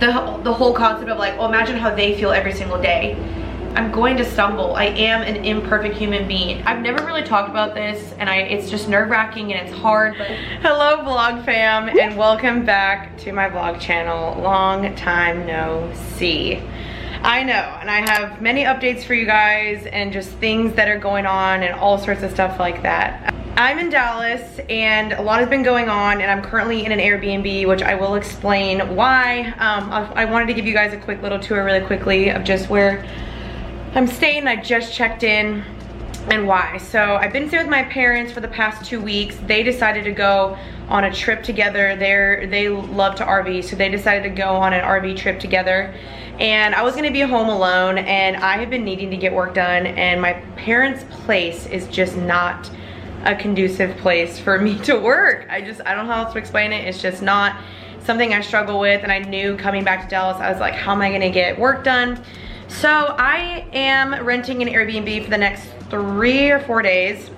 the whole concept of like, oh, imagine how they feel every single day. I'm going to stumble. I am an imperfect human being. I've never really talked about this, and it's just nerve-wracking and it's hard. But hello vlog fam, and welcome back to my vlog channel. Long time no see. I know, and I have many updates for you guys and just things that are going on and all sorts of stuff like that. I'm in Dallas and a lot has been going on, and I'm currently in an Airbnb, which I will explain why. I wanted to give you guys a quick little tour really quickly of just where I'm staying. I just checked in and why. So I've been staying with my parents for the past 2 weeks. They decided to go on a trip together. They love to RV, so they decided to go on an RV trip together. And I was gonna be home alone, and I have been needing to get work done, and my parents' place is just not a conducive place for me to work. I don't know how else to explain it. It's just not something I struggle with, and I knew coming back to Dallas, I was like, how am I gonna get work done? So I am renting an Airbnb for the next 3 or 4 days,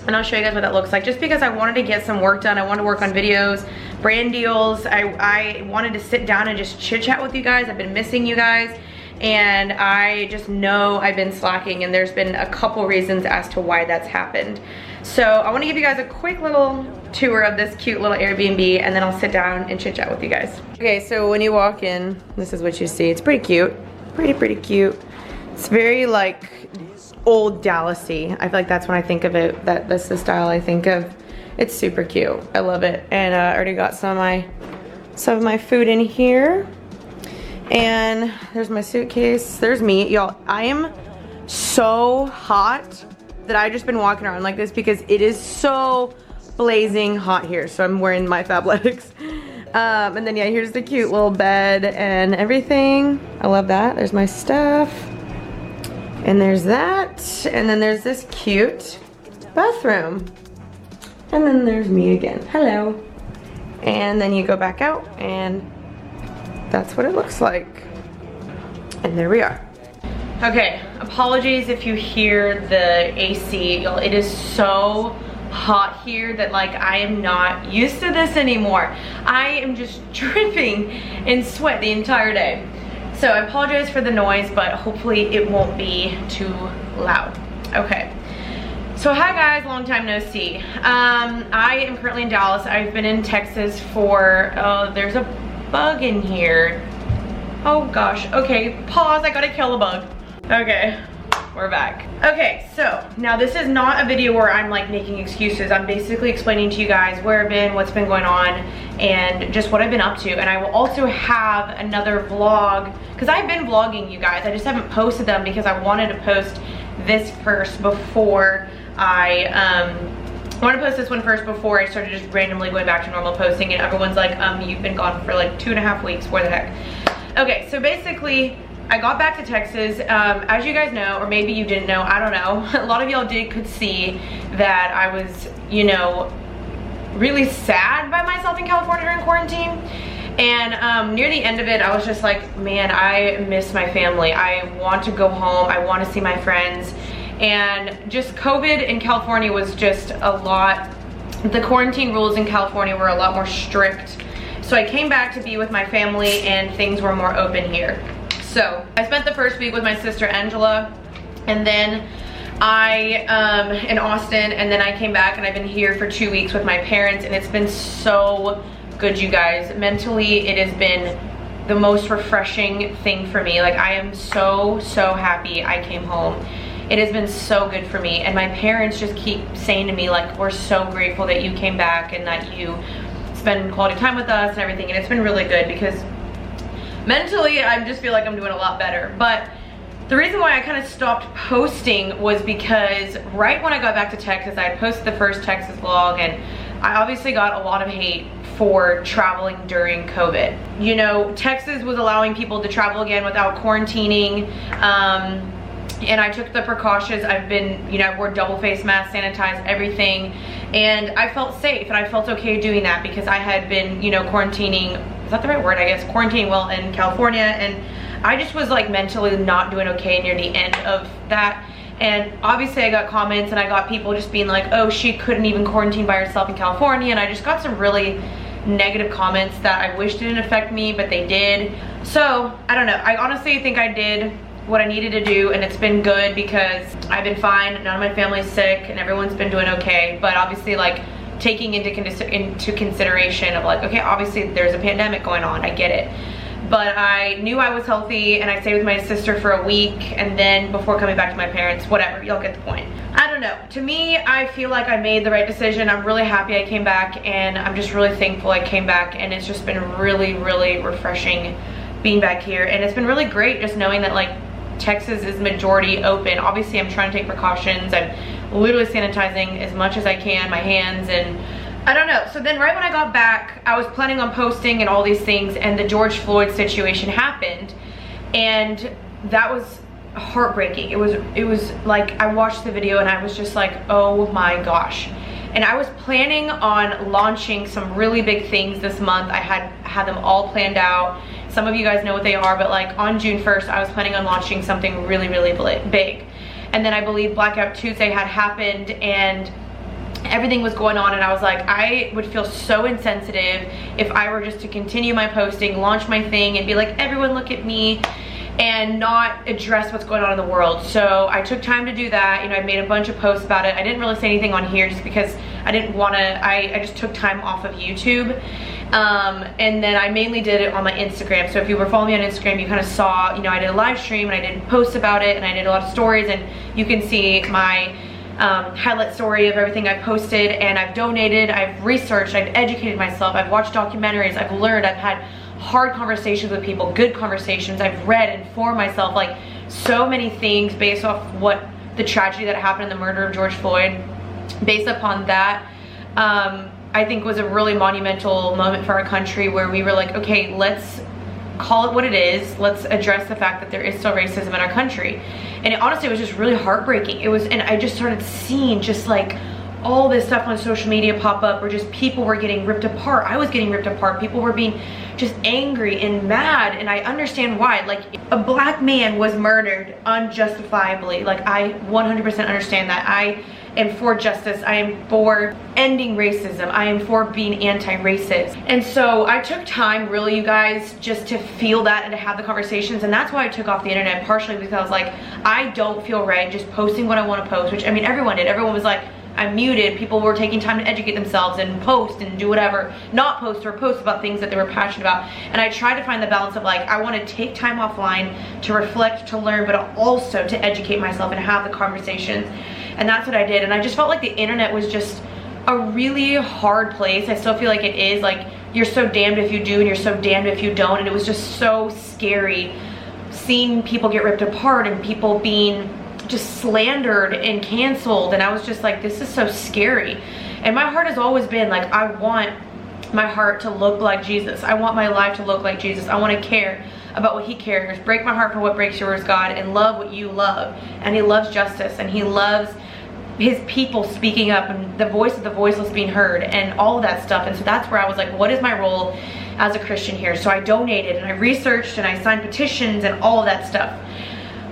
and I'll show you guys what that looks like, just because I wanted to get some work done. I wanted to work on videos, brand deals. I wanted to sit down and just chit chat with you guys. I've been missing you guys, and I just know I've been slacking, and there's been a couple reasons as to why that's happened. So I want to give you guys a quick little tour of this cute little Airbnb, and then I'll sit down and chit chat with you guys. Okay, so when you walk in, this is what you see. It's pretty cute. Pretty cute. It's very like old Dallas-y. I feel like that's when I think of it, that's the style I think of. It's super cute. I love it. And I already got some of my food in here. And there's my suitcase. There's me. Y'all, I am so hot that I've just been walking around like this because it is so blazing hot here. So I'm wearing my Fabletics. And then yeah, here's the cute little bed and everything. I love that. There's my stuff. And there's that. And then there's this cute bathroom. And then there's me again. Hello. And then you go back out, and that's what it looks like. And there we are. Okay, apologies if you hear the AC. Y'all, it is so hot here that like I am not used to this anymore. I am just dripping in sweat the entire day. So I apologize for the noise, but hopefully it won't be too loud. Okay. So hi guys, long time no see. I am currently in Dallas. I've been in Texas for, there's a bug in here. Oh gosh, okay, pause, I gotta kill a bug. Okay. We're back. Okay, so now this is not a video where I'm like making excuses. I'm basically explaining to you guys where I've been, what's been going on, and just what I've been up to. And I will also have another vlog, because I've been vlogging, you guys. I just haven't posted them because I wanted to post this first before I wanted to post this one first before I started just randomly going back to normal posting, and everyone's like, you've been gone for like 2.5 weeks, where the heck? Okay, so basically I got back to Texas, as you guys know, or maybe you didn't know, I don't know. A lot of y'all could see that I was, you know, really sad by myself in California during quarantine. And near the end of it, I was just like, man, I miss my family. I want to go home. I want to see my friends. And just COVID in California was just a lot. The quarantine rules in California were a lot more strict. So I came back to be with my family, and things were more open here. So I spent the first week with my sister Angela, and then in Austin, and then I came back, and I've been here for 2 weeks with my parents, and it's been so good, you guys. Mentally, it has been the most refreshing thing for me. Like, I am so happy I came home. It has been so good for me, and my parents just keep saying to me like, we're so grateful that you came back and that you spend quality time with us and everything. And it's been really good because mentally, I just feel like I'm doing a lot better. But the reason why I kind of stopped posting was because right when I got back to Texas, I had posted the first Texas vlog, and I obviously got a lot of hate for traveling during COVID. You know, Texas was allowing people to travel again without quarantining, and I took the precautions. I've been, you know, I wore double face mask, sanitized everything, and I felt safe, and I felt okay doing that because I had been, you know, quarantining, is that the right word, I guess, quarantining well in California, and I just was like mentally not doing okay near the end of that. And obviously I got comments, and I got people just being like, oh, she couldn't even quarantine by herself in California, and I just got some really negative comments that I wish didn't affect me, but they did. So I don't know, I honestly think I did what I needed to do, and it's been good because I've been fine, none of my family's sick, and everyone's been doing okay. But obviously, like, taking into consideration of like, okay, obviously there's a pandemic going on, I get it. But I knew I was healthy, and I stayed with my sister for a week, and then before coming back to my parents, whatever, y'all get the point. I don't know, to me, I feel like I made the right decision. I'm really happy I came back, and I'm just really thankful I came back, and it's just been really, really refreshing being back here. And it's been really great just knowing that, like, Texas is majority open. Obviously, I'm trying to take precautions. I'm literally sanitizing as much as I can, my hands, and I don't know. So then right when I got back, I was planning on posting and all these things, and the George Floyd situation happened, and that was heartbreaking. It was like, I watched the video and I was just like, oh my gosh. And I was planning on launching some really big things this month. I had them all planned out. Some of you guys know what they are, but like on June 1st, I was planning on launching something really, really big. And then I believe Blackout Tuesday had happened, and everything was going on, and I was like, I would feel so insensitive if I were just to continue my posting, launch my thing, and be like, everyone look at me, and not address what's going on in the world. So I took time to do that. You know, I made a bunch of posts about it. I didn't really say anything on here just because I didn't want to, I just took time off of YouTube. And then I mainly did it on my Instagram. So if you were following me on Instagram, you kind of saw, you know, I did a live stream and I did posts about it, and I did a lot of stories, and you can see my highlight story of everything I posted. And I've donated, I've researched, I've educated myself, I've watched documentaries, I've learned, I've had hard conversations with people, good conversations, I've read, informed myself, like so many things based off what the tragedy that happened in the murder of George Floyd. Based upon that, I think was a really monumental moment for our country, where we were like, okay, let's call it what it is. Let's address the fact that there is still racism in our country. And it honestly was just really heartbreaking. It was, and I just started seeing just like all this stuff on social media pop up where just people were getting ripped apart. I was getting ripped apart. People were being just angry and mad, and I understand why. Like, a black man was murdered unjustifiably. Like, I 100% understand that. I am for justice. I am for ending racism. I am for being anti-racist. And so I took time, really, you guys, just to feel that and to have the conversations. And that's why I took off the internet, partially because I was like, I don't feel right just posting what I want to post, which, I mean, everyone did. Everyone was like, I'm muted. People were taking time to educate themselves and post and do whatever, not post, or post about things that they were passionate about. And I tried to find the balance of like, I want to take time offline to reflect, to learn, but also to educate myself and have the conversations. And that's what I did. And I just felt like the internet was just a really hard place. I still feel like it is. Like, you're so damned if you do and you're so damned if you don't. And it was just so scary seeing people get ripped apart and people being just slandered and canceled. And I was just like, this is so scary. And my heart has always been like, I want my heart to look like Jesus. I want my life to look like Jesus. I want to care about what he cares. Break my heart for what breaks yours, God, and love what you love. And he loves justice, and he loves his people speaking up, and the voice of the voiceless being heard, and all of that stuff. And so that's where I was like, what is my role as a Christian here? So I donated, and I researched, and I signed petitions, and all of that stuff.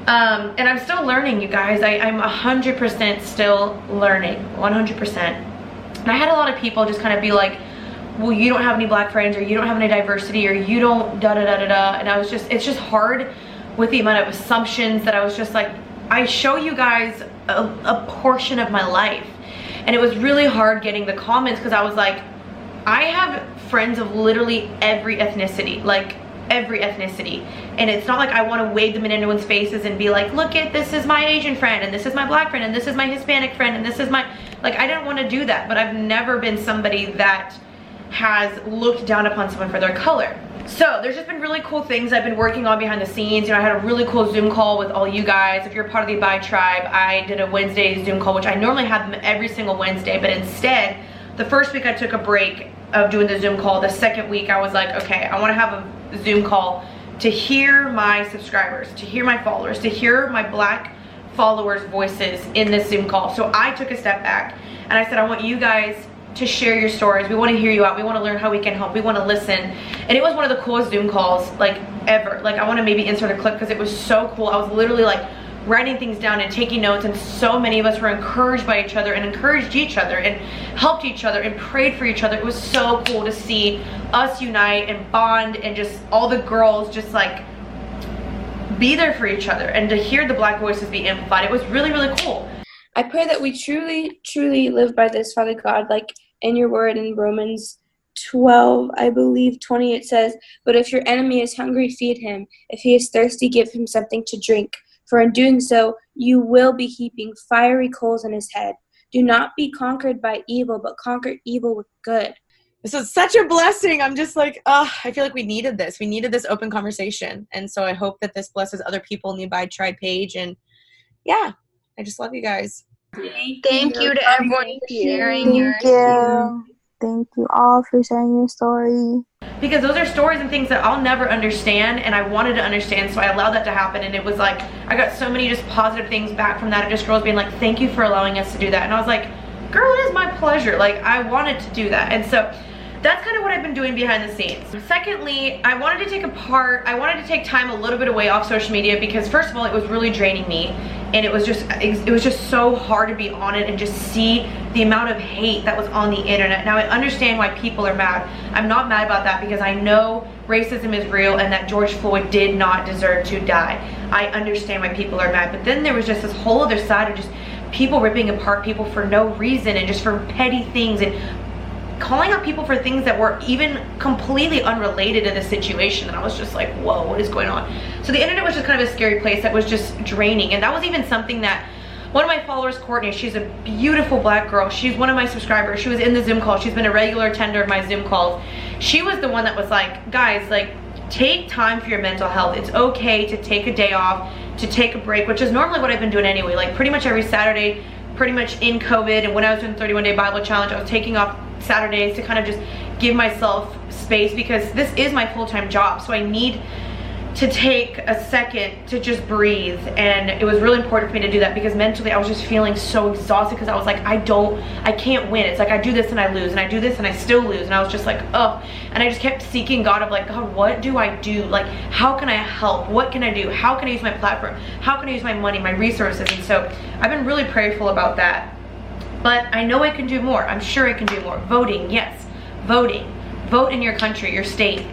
And I'm still learning, you guys. I'm 100% still learning, 100%. And I had a lot of people just kind of be like, well, you don't have any black friends, or you don't have any diversity, or you don't da-da-da-da-da. And I was just, it's just hard with the amount of assumptions that I was just like, I show you guys a portion of my life. And it was really hard getting the comments, because I was like, I have friends of literally every ethnicity, like every ethnicity. And it's not like I want to wave them in anyone's faces and be like, look at, this is my Asian friend, and this is my black friend, and this is my Hispanic friend, and this is my, like, I didn't want to do that. But I've never been somebody that has looked down upon someone for their color. So there's just been really cool things I've been working on behind the scenes. You know, I had a really cool Zoom call with all you guys. If you're part of the Abide tribe, I did a Wednesday Zoom call, which I normally have them every single Wednesday, but instead, the first week I took a break of doing the Zoom call. The second week I was like, okay, I want to have a Zoom call to hear my subscribers, to hear my followers, to hear my black followers' voices in this Zoom call. So I took a step back and I said, I want you guys to share your stories. We want to hear you out. We want to learn how we can help. We want to listen. And it was one of the coolest Zoom calls like ever. Like, I want to maybe insert a clip because it was so cool. I was literally like writing things down and taking notes, and so many of us were encouraged by each other and encouraged each other and helped each other and prayed for each other. It was so cool to see us unite and bond, and just all the girls just like be there for each other, and to hear the Black voices be amplified. It was really, really cool. I pray that we truly live by this, Father God, like in your word in Romans 12, I believe 20, it says, "But if your enemy is hungry, feed him. If he is thirsty, give him something to drink. For in doing so, you will be heaping fiery coals on his head. Do not be conquered by evil, but conquer evil with good." This is such a blessing. I'm just like, I feel like we needed this. We needed this open conversation. And so I hope that this blesses other people in the Abide Tribe page. And yeah, I just love you guys. Thank you to everyone for sharing your story. Thank you all for sharing your story. Because those are stories and things that I'll never understand, and I wanted to understand, so I allowed that to happen. And it was like, I got so many just positive things back from that, of just girls being like, thank you for allowing us to do that. And I was like, girl, it is my pleasure. Like, I wanted to do that. And so that's kind of what I've been doing behind the scenes. Secondly, I wanted to take time a little bit away off social media, because first of all, it was really draining me, and it was just so hard to be on it and just see the amount of hate that was on the internet. Now I understand why people are mad. I'm not mad about that, because I know racism is real and that George Floyd did not deserve to die. I understand why people are mad, but then there was just this whole other side of just people ripping apart people for no reason, and just for petty things, and calling out people for things that were even completely unrelated to the situation. And I was just like, whoa, what is going on? So the internet was just kind of a scary place that was just draining. And that was even something that one of my followers, Courtney, she's a beautiful Black girl. She's one of my subscribers. She was in the Zoom call. She's been a regular attender of my Zoom calls. She was the one that was like, guys, like, take time for your mental health. It's okay to take a day off, to take a break, which is normally what I've been doing anyway. Like, pretty much every Saturday, pretty much in COVID, and when I was doing the 31-day Bible challenge, I was taking off Saturdays to kind of just give myself space, because this is my full-time job, so I need to take a second to just breathe. And it was really important for me to do that, because mentally I was just feeling so exhausted, because I was like, I can't win. It's like I do this and I lose, and I do this and I still lose, and I was just like, oh. And I just kept seeking God of like, God, what do I do? Like, how can I help? What can I do? How can I use my platform? How can I use my money, my resources? And so I've been really prayerful about that. But I know I can do more. I'm sure I can do more. Voting, yes. Voting. Vote in your country, your state.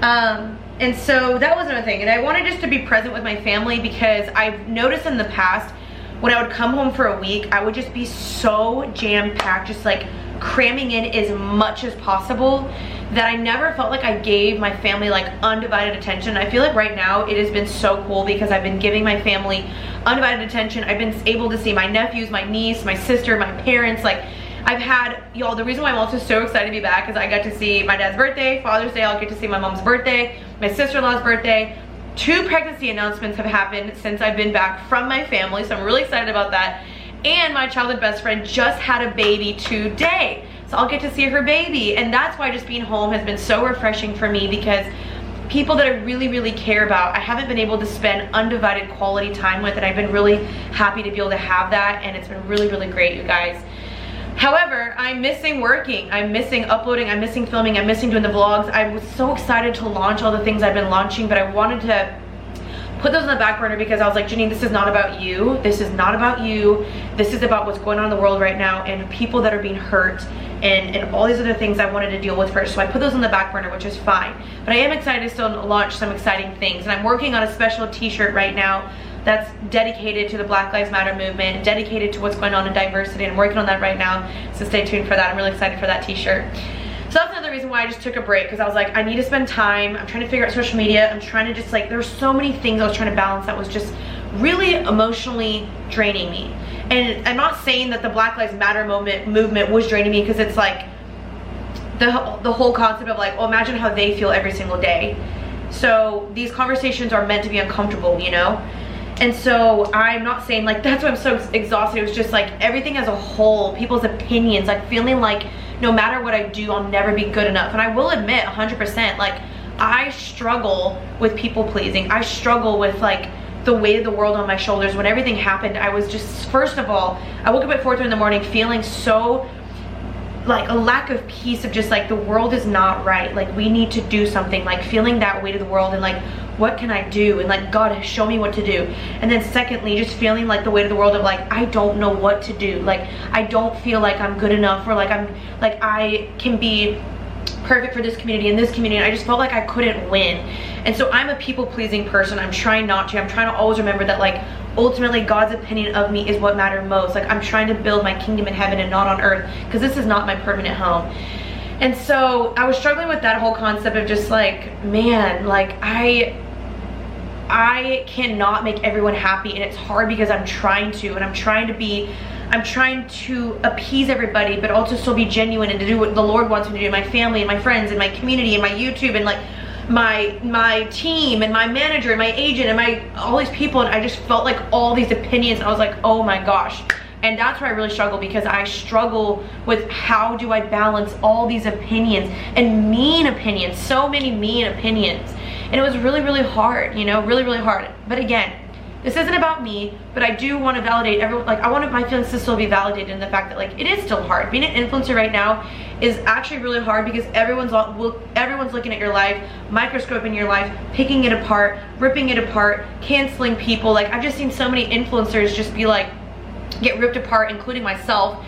And so that was another thing. And I wanted just to be present with my family, because I've noticed in the past, when I would come home for a week, I would just be so jam-packed, just like cramming in as much as possible, that I never felt like I gave my family like undivided attention. I feel like right now it has been so cool, because I've been giving my family undivided attention. I've been able to see my nephews, my niece, my sister, my parents. Like, I've had, y'all, the reason why I'm also so excited to be back is I got to see my dad's birthday, Father's Day, I'll get to see my mom's birthday, my sister-in-law's birthday. 2 pregnancy announcements have happened since I've been back from my family, so I'm really excited about that. And my childhood best friend just had a baby today, so I'll get to see her baby. And that's why just being home has been so refreshing for me, because people that I really, really care about, I haven't been able to spend undivided quality time with, and I've been really happy to be able to have that, and it's been really, really great, you guys. However, I'm missing working, I'm missing uploading, I'm missing filming, I'm missing doing the vlogs. I was so excited to launch all the things I've been launching, but I wanted to put those on the back burner, because I was like, Janine, this is not about you. This is not about you. This is about what's going on in the world right now, and people that are being hurt, and all these other things I wanted to deal with first. So I put those on the back burner, which is fine. But I am excited to still launch some exciting things. And I'm working on a special t-shirt right now that's dedicated to the Black Lives Matter movement, dedicated to what's going on in diversity, and I'm working on that right now, so stay tuned for that. I'm really excited for that t-shirt. So that's another reason why I just took a break, because I was like, I need to spend time. I'm trying to figure out social media. I'm trying to just like, there's so many things I was trying to balance that was just really emotionally draining me. And I'm not saying that the Black Lives Matter movement was draining me, because it's like the whole concept of like, oh, imagine how they feel every single day. So these conversations are meant to be uncomfortable, you know? And so I'm not saying like, that's why I'm so exhausted. It was just like everything as a whole, people's opinions, like feeling like no matter what I do, I'll never be good enough. And I will admit 100%, like I struggle with people pleasing. I struggle with like the weight of the world on my shoulders. When everything happened, I was just, first of all, I woke up at 4:30 in the morning feeling so like a lack of peace, of just like the world is not right, like we need to do something, like feeling that weight of the world, and like what can I do? And like, God, show me what to do. And then secondly, just feeling like the weight of the world of like, I don't know what to do. Like, I don't feel like I'm good enough, or like I can be perfect for this community and this community, and I just felt like I couldn't win. And so I'm a people-pleasing person. I'm trying not to. I'm trying to always remember that like ultimately God's opinion of me is what mattered most. Like, I'm trying to build my kingdom in heaven and not on earth, because this is not my permanent home. And so I was struggling with that whole concept of just like, man, like I cannot make everyone happy, and it's hard because I'm trying to, and I'm trying to appease everybody, but also still be genuine and to do what the Lord wants me to do, my family and my friends and my community and my YouTube and like my team and my manager and my agent and all these people. And I just felt like all these opinions, and I was like, oh my gosh. And that's where I really struggle, because I struggle with how do I balance all these opinions and mean opinions, so many mean opinions. And it was really, really hard, you know, really, really hard. But again, this isn't about me, but I do want to validate everyone. Like, I want my feelings to still be validated in the fact that like it is still hard. Being an influencer right now is actually really hard, because everyone's looking at your life, microscoping your life, picking it apart, ripping it apart, canceling people. Like, I've just seen so many influencers just be like, get ripped apart, including myself.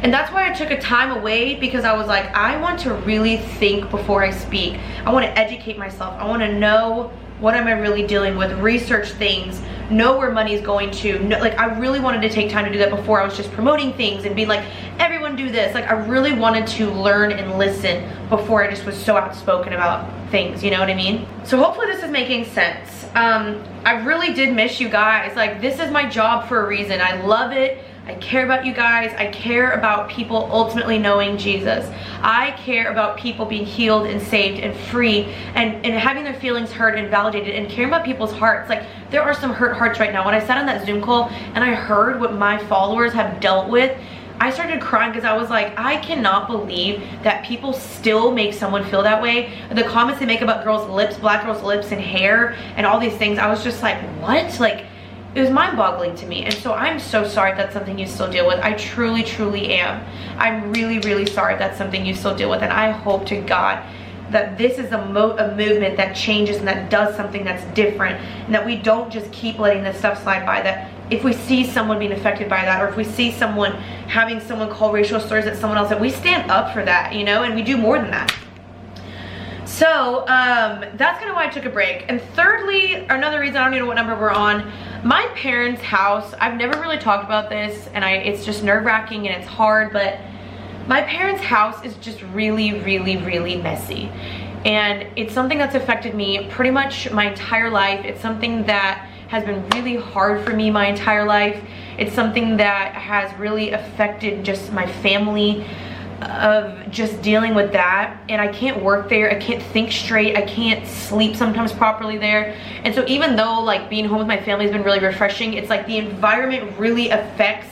And that's why I took a time away, because I was like, I want to really think before I speak. I want to educate myself. I want to know what am I really dealing with, research things, know where money's going to. Like, I really wanted to take time to do that before I was just promoting things and being like, everyone do this. Like, I really wanted to learn and listen before I just was so outspoken about things, you know what I mean? So hopefully this is making sense. I really did miss you guys. Like, this is my job for a reason. I love it. I care about you guys. I care about people ultimately knowing Jesus. I care about people being healed and saved and free, and having their feelings heard and validated, and caring about people's hearts. Like, there are some hurt hearts right now. When I sat on that Zoom call and I heard what my followers have dealt with, I started crying, because I was like, I cannot believe that people still make someone feel that way. The comments they make about girls' lips, black girls' lips and hair and all these things, I was just like, what? Like, it was mind-boggling to me. And so I'm so sorry if that's something you still deal with. I truly, truly am. I'm really, really sorry if that's something you still deal with. And I hope to God that this is a movement that changes and that does something that's different, and that we don't just keep letting this stuff slide by. That if we see someone being affected by that, or if we see someone having someone call racial slurs at someone else, that we stand up for that, you know, and we do more than that. So that's kind of why I took a break. And thirdly, another reason, I don't even know what number we're on, my parents' house. I've never really talked about this, and it's just nerve-wracking and it's hard, but my parents' house is just really, really, really messy. And it's something that's affected me pretty much my entire life. It's something that has been really hard for me my entire life. It's something that has really affected just my family, of just dealing with that. And I can't work there, I can't think straight, I can't sleep sometimes properly there. And so even though like being home with my family has been really refreshing, it's like the environment really affects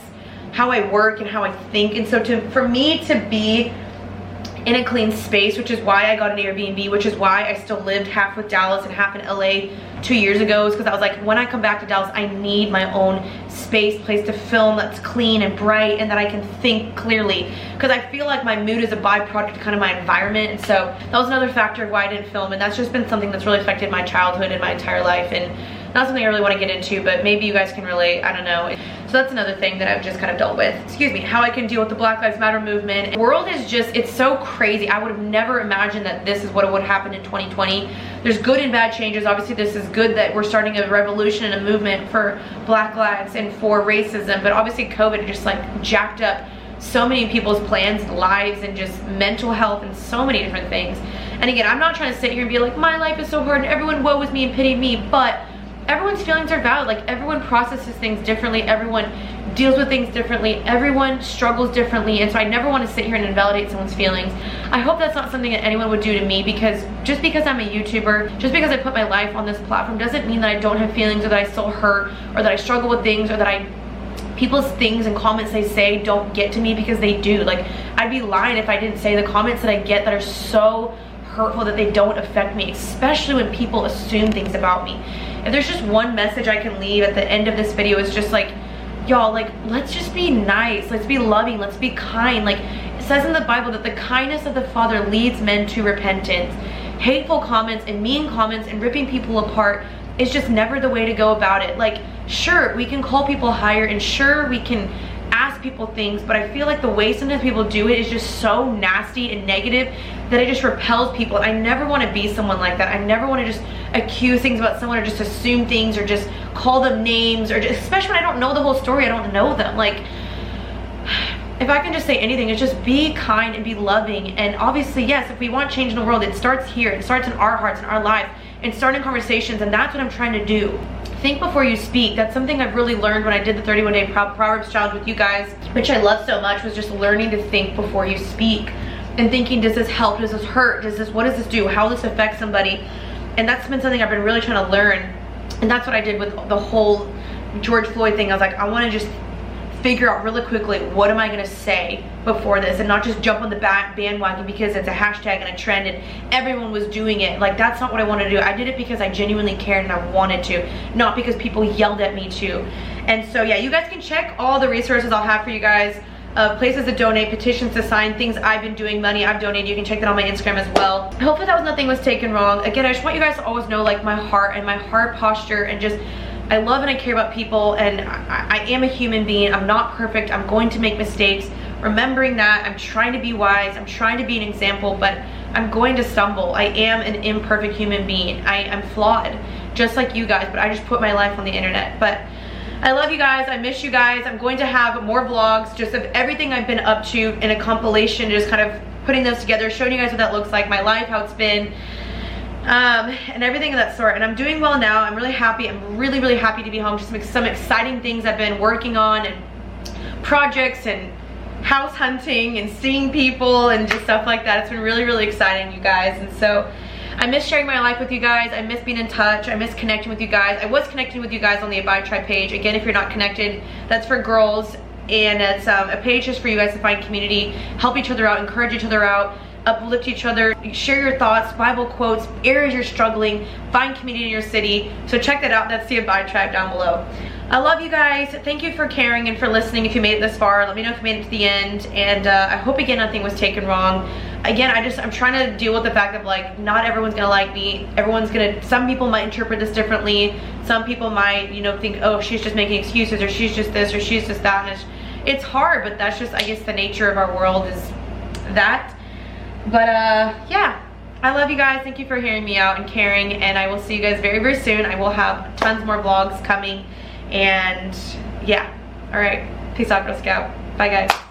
how I work and how I think. And so for me to be in a clean space, which is why I got an Airbnb, which is why I still lived half with Dallas and half in LA 2 years ago, is because I was like, when I come back to Dallas, I need my own space, place to film that's clean and bright and that I can think clearly, because I feel like my mood is a byproduct of kind of my environment. And so that was another factor of why I didn't film, and that's just been something that's really affected my childhood and my entire life, and not something I really want to get into, but maybe you guys can relate, I don't know. So that's another thing that I've just kind of dealt with. Excuse me, how I can deal with the Black Lives Matter movement. The world is just, it's so crazy. I would have never imagined that this is what would happen in 2020. There's good and bad changes. Obviously this is good that we're starting a revolution and a movement for Black lives and for racism, but obviously COVID just like jacked up so many people's plans, lives, and just mental health and so many different things. And again, I'm not trying to sit here and be like, my life is so hard and everyone woe is me and pity me, but everyone's feelings are valid. Like, everyone processes things differently, everyone deals with things differently, everyone struggles differently, and so I never want to sit here and invalidate someone's feelings. I hope that's not something that anyone would do to me, because just because I'm a YouTuber, just because I put my life on this platform, doesn't mean that I don't have feelings, or that I still hurt, or that I struggle with things, or that people's things and comments they say don't get to me, because they do. Like, I'd be lying if I didn't say the comments that I get that are so hurtful that they don't affect me, especially when people assume things about me. If there's just one message I can leave at the end of this video, is just like, y'all, like, let's just be nice, let's be loving, let's be kind. Like, it says in the Bible that the kindness of the Father leads men to repentance. hateful comments and mean comments and ripping people apart is just never the way to go about it. Like, sure, we can call people higher, and sure, we can ask people things, but I feel like the way sometimes people do it is just so nasty and negative that it just repels people. I never want to be someone like that. I never want to just accuse things about someone or just assume things or just call them names, or just, especially when I don't know the whole story, I don't know them. Like, if I can just say anything, it's just be kind and be loving. And obviously, yes, if we want change in the world, it starts here. It starts in our hearts and our lives, and starting conversations, and that's what I'm trying to do. Think before you speak. That's something I've really learned when I did the 31-day Proverbs challenge with you guys, which I love so much, was just learning to think before you speak and thinking, does this help? Does this hurt? What does this do? How will this affect somebody? And that's been something I've been really trying to learn. And that's what I did with the whole George Floyd thing. I was like, I want to just figure out really quickly, what am I going to say before this, and not just jump on the bandwagon because it's a hashtag and a trend and everyone was doing it. Like, that's not what I wanted to do. I did it because I genuinely cared and I wanted to, not because people yelled at me to. And so yeah, you guys can check all the resources I'll have for you guys, places to donate, petitions to sign, things I've been doing, money I've donated. You can check that on my Instagram as well. Hopefully that was nothing was taken wrong. Again, I just want you guys to always know, like, my heart and my heart posture, and just I love and I care about people, and I am a human being. I'm not perfect. I'm going to make mistakes. Remembering that, I'm trying to be wise. I'm trying to be an example, but I'm going to stumble. I am an imperfect human being. I am flawed, just like you guys, but I just put my life on the internet. But I love you guys. I miss you guys. I'm going to have more vlogs just of everything I've been up to in a compilation, just kind of putting those together, showing you guys what that looks like, my life, how it's been, and everything of that sort. And I'm doing well now. I'm really happy. I'm really, really happy to be home. Just some exciting things I've been working on, and projects and house hunting and seeing people and just stuff like that. It's been really, really exciting, you guys. And so I miss sharing my life with you guys. I miss being in touch. I miss connecting with you guys. I was connecting with you guys on the Abide Tribe page. Again, if you're not connected, that's for girls, and it's a page just for you guys to find community, help each other out, encourage each other out, uplift each other, share your thoughts, Bible quotes, areas you're struggling, find community in your city. So check that out. That's the Abide Tribe down below. I love you guys. Thank you for caring and for listening. If you made it this far, let me know if you made it to the end. And I hope again nothing was taken wrong. Again, I'm trying to deal with the fact of, like, not everyone's gonna like me. Some people might interpret this differently. Some people might, you know, think, oh, she's just making excuses, or she's just this, or she's just that. And it's hard, but that's just, I guess, the nature of our world is that. But yeah, I love you guys. Thank you for hearing me out and caring, and I will see you guys very, very soon. I will have tons more vlogs coming, and yeah. All right, peace out, Girl Scout. Bye, guys.